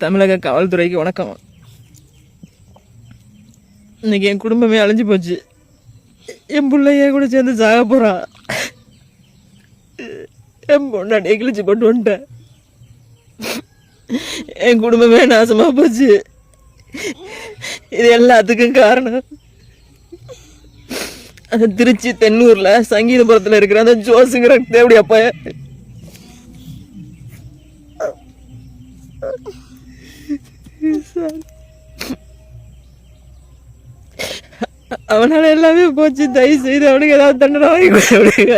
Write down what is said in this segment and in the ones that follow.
தமிழக காவல்துறைக்கு வணக்கம். இன்னைக்கு என் குடும்பமே அழிஞ்சு போச்சு. என் பிள்ளைய கூட சேர்ந்து சாக போகிறான். என் பொண்டாட்டியை கிழிச்சு போட்டு வந்துட்டேன். என் குடும்பமே நாசமாக போச்சு. இது எல்லாத்துக்கும் காரணம் அந்த திருச்சி தென்னூரில் சங்கீதபுரத்தில் இருக்கிற அந்த ஜோஸுங்கிற தேவடி அப்பா. அவனால எல்லாமே போச்சு. தயவு செய்து அவனுக்கு ஏதாவது தண்டனை வாங்கி கொடுங்க.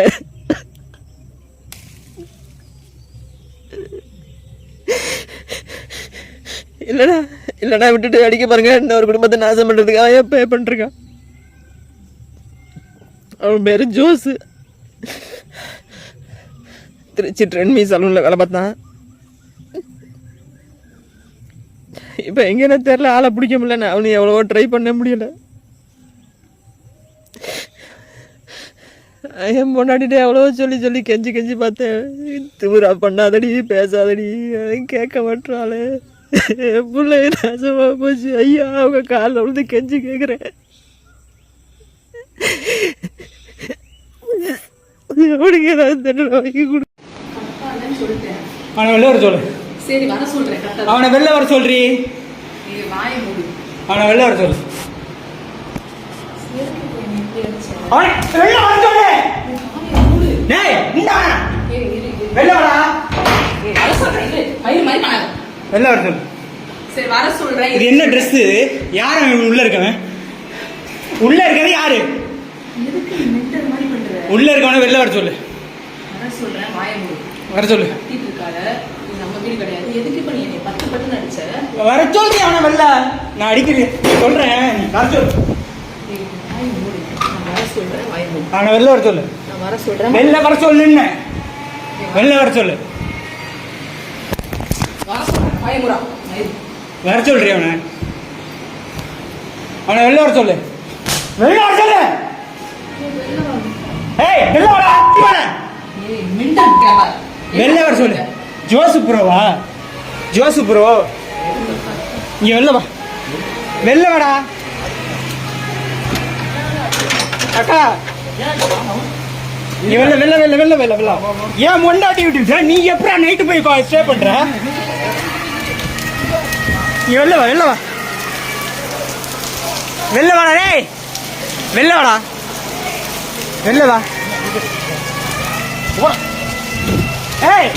இல்லடா விட்டுட்டு அடிக்க பாருங்க. இன்னொரு குடும்பத்தை நாசம் பண்றதுக்கு அவன் பே பண்ணிருக்கான். அவன் பேரு ஜோஸு. திருச்சி ட்ரெண்ட்மி சலூன்ல வேலை பார்த்தான். இப்போ எங்கேன்னு தெரியல. ஆளை பிடிக்க முடியல. அவனு எவ்வளவோ ட்ரை பண்ண முடியல. என் பொண்டாட்டிட்டு எவ்வளவோ சொல்லி கெஞ்சி பார்த்தேன். திமுறா பண்ணாதடி, பேசாதடி, கேட்க மாட்டாளே. என் பிள்ளை நாசமா போச்சு. ஐயா அவங்க காலில் விழுந்து கெஞ்சி கேட்குறேன். அவனுக்கு ஏதாவது தண்டனை வாங்கி கொடு. அவனை வெளில வர சொல்லு. சரி வர சொல்றேன். அவனை வெளில வர சொல்றி. அவனை வெளில வர சொல்லு. அவனை வெளில வர சொல்லு. டேய் நிடா. வெளில வாடா. வர சொல்றேன். மயிர் மாதிரி பண்ணாத. வெளில வர சொல்லு. சரி வர சொல்றேன். இது என்ன Dress? யார் உள்ள இருக்கவன்? உள்ள இருக்கறது யாரு? எதுக்கு மென்டல் மாதிரி பண்ற? உள்ள இருக்கவன வெளில வர சொல்லு. வர சொல்றேன். வாயை மூடு. வர சொல்லு. கத்திட்டு இருக்காத. இது நம்ம வீடு கிடையாது. எதுக்கு இப்ப நீ என்னை பட்டு அடிச்ச? வர சொல்லு. அவன வெளில. நான் அடிக்கிறேன் சொல்றேன். நீ வர சொல்லு. வாயை மூடு. நான் வர சொல்றேன். வாயை மூடு. அவன வெளில வர சொல்லு. நான் வர சொல்றேன். வெளில வர சொல்லுன்னு. வெளில வர சொல்லு. வர சொல்றேன். வாயை மூடு. வர சொல்றீ அவனை. அவனை வெளில வர சொல்லு. வெளில வர சொல்லு. ஏய் வெளில வாடா. ஏய் மிண்டல் கேப்பா. வெளில வர சொல்லு. ஜோசு ப்ரோவா? ஜோசு ப்ரோ இங்க வெளில வா. வெளில வாடா. அக்கா நீ வெளில ஏன் முன்னாடி விட்டுட்ட? நீ எப்படா நைட்டு போய் ஸ்டே பண்ற? நீ வெளில வா. வெளில வாடா. டேய் வெளில வாடா. வெளில வா. ஏய்